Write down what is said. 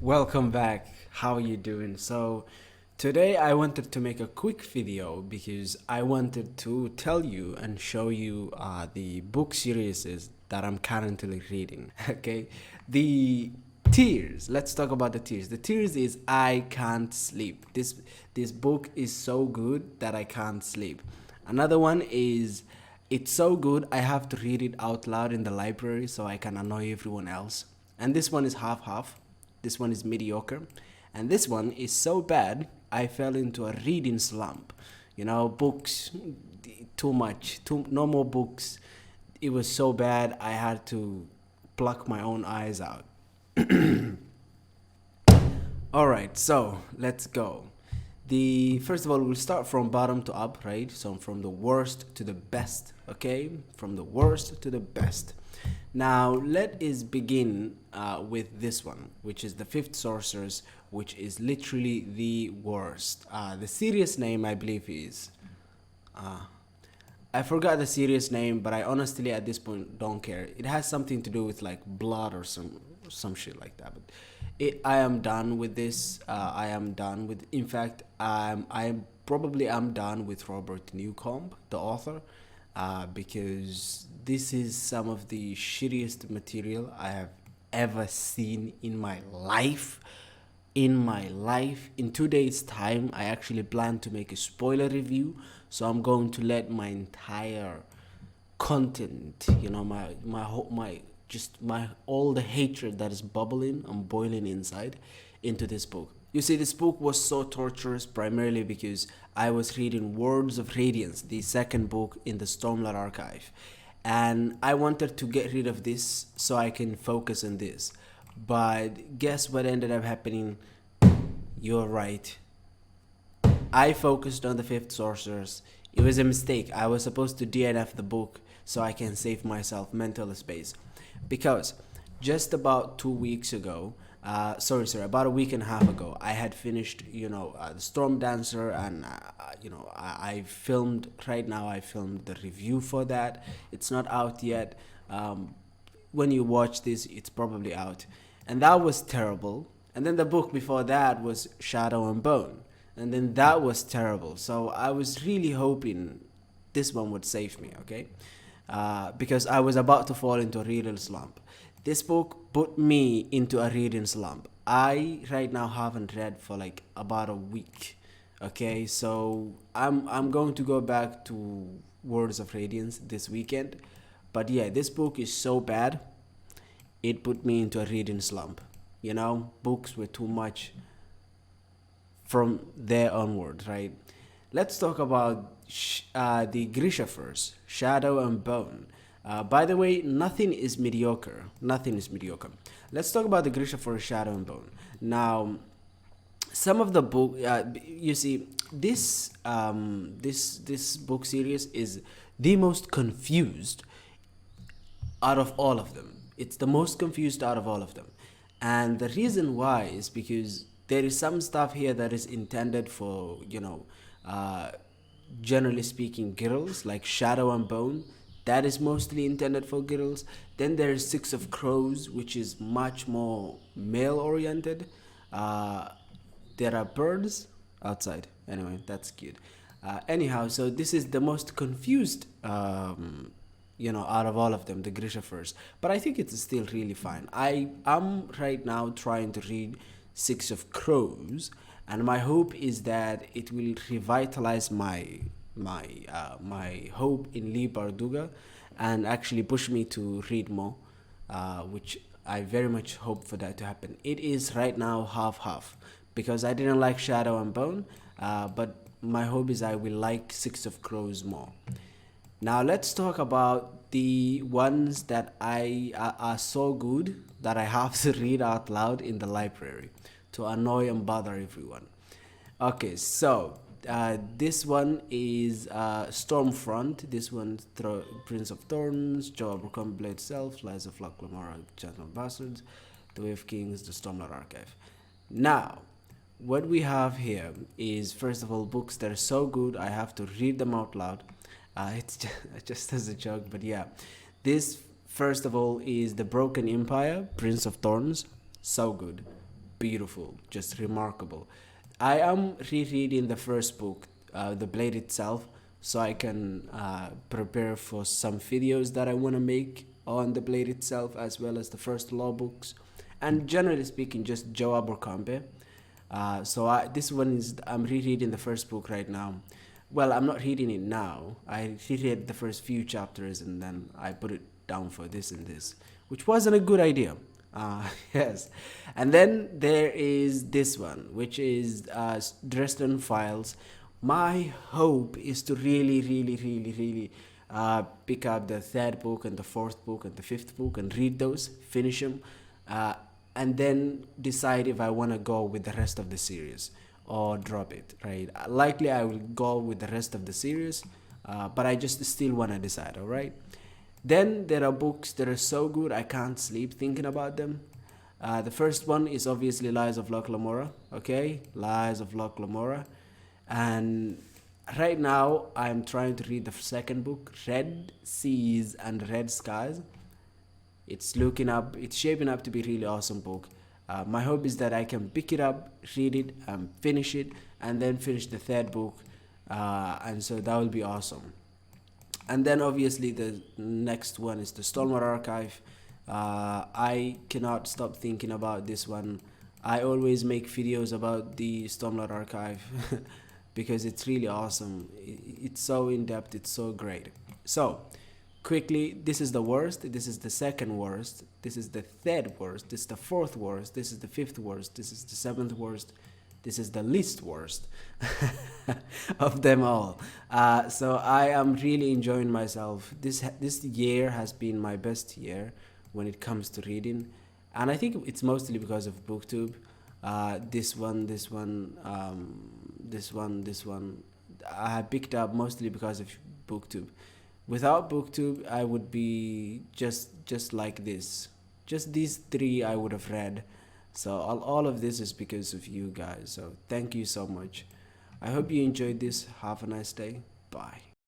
Welcome back. How are you doing? So, today I wanted to make a quick video because I wanted to tell you and show you the book series that I'm currently reading. Okay, the Tears. Let's talk about the Tears. The Tears is I Can't Sleep. This book is so good that I can't sleep. Another one is it's so good I have to read it out loud in the library so I can annoy everyone else. And this one is half half. This one is mediocre. And this one is so bad, I fell into a reading slump. Books, too much, no more books. It was so bad, I had to pluck my own eyes out. All right, so let's go. The first of all, we'll start from bottom to up, right? So from the worst to the best, okay? From the worst to the best. Now let us begin with this one, which is the Fifth Sorcerers, which is literally the worst. The serious name, I believe, is I forgot the serious name, but I honestly at this point don't care. It has something to do with like blood or some shit like that. But I am done with this. I am done with. In fact, I'm done with Robert Newcomb, the author, because this is some of the shittiest material I have ever seen in my life. In 2 days time I actually plan to make a spoiler review, so I'm going to let my entire content, my all the hatred that is bubbling and boiling inside into this book. You see, this book was so torturous primarily because I was reading Words of Radiance, the second book in the Stormlight Archive, and I wanted to get rid of this so I can focus on this. But guess what ended up happening? You're right. I focused on the Fifth Sorcerers. It was a mistake. I was supposed to DNF the book so I can save myself mental space. Because just about 2 weeks ago, about a week and a half ago, I had finished, the Storm Dancer, and I filmed. Right now, I filmed the review for that. It's not out yet. When you watch this, it's probably out, and that was terrible. And then the book before that was Shadow and Bone, and then that was terrible. So I was really hoping this one would save me, okay? Because I was about to fall into a reading slump. This book put me into a reading slump. I right now haven't read for like about a week. Okay, so I'm going to go back to Words of Radiance this weekend. But yeah, this book is so bad, it put me into a reading slump. Books were too much from there onward, right? Let's talk about the Grisha first, Shadow and Bone. By the way, nothing is mediocre. Nothing is mediocre. Let's talk about the Grisha first, Shadow and Bone. Now, some of the book, you see, this book series is the most confused out of all of them. It's the most confused out of all of them. And the reason why is because there is some stuff here that is intended for, generally speaking, girls, like Shadow and Bone. That is mostly intended for girls. Then there is Six of Crows, which is much more male oriented. Uh, there are birds outside. Anyway, that's cute. Anyhow, so this is the most confused out of all of them, the Grisha first. But I think it's still really fine. I am right now trying to read Six of Crows, and my hope is that it will revitalize my hope in Lee Barduga, and actually push me to read more, which I very much hope for that to happen. It is right now half half because I didn't like Shadow and Bone, but my hope is I will like Six of Crows more. Now let's talk about the ones that are so good that I have to read out loud in the library to annoy and bother everyone. Okay, so this one is Stormfront. This one, Prince of Thorns, Joe Abercrombie Blade Self, Lies of Luck, Lamara, Gentleman Bastards, The Way of Kings, The Stormlight Archive. Now, what we have here is, first of all, books that are so good I have to read them out loud. It's just as a joke, but yeah. This, first of all, is The Broken Empire, Prince of Thorns. So good. beautiful, just remarkable. I am rereading the first book, The Blade itself, so I can prepare for some videos that I want to make on The Blade itself, as well as the first law books, and generally speaking, just Joe Abercrombie. This one is, I'm rereading the first book right now. Well, I'm not reading it now. I reread the first few chapters and then I put it down for this and this, which wasn't a good idea. Yes. And then there is this one, which is Dresden Files. My hope is to really pick up the third book and the fourth book and the fifth book and read those, finish them, and then decide if I want to go with the rest of the series or drop it, right? Likely I will go with the rest of the series, but I just still want to decide, all right? Then there are books that are so good I can't sleep thinking about them. The first one is obviously Lies of Locke Lamora, okay? Lies of Locke Lamora. And right now I'm trying to read the second book, Red Seas and Red Skies. It's shaping up to be a really awesome book. My hope is that I can pick it up, read it, finish it, and then finish the third book. And so that will be awesome. And then obviously the next one is the Stormlight Archive. I cannot stop thinking about this one. I always make videos about the Stormlight Archive because it's really awesome. It's so in-depth, it's so great. So, quickly, this is the worst, this is the second worst, this is the third worst, this is the fourth worst, this is the fifth worst, this is the seventh worst, this is the least worst of them all. So I am really enjoying myself. This year has been my best year when it comes to reading, and I think it's mostly because of BookTube. This one I have picked up mostly because of BookTube. Without BookTube, I would be just like this. Just these three I would have read. So all of this is because of you guys. So thank you so much. I hope you enjoyed this. Have a nice day. Bye.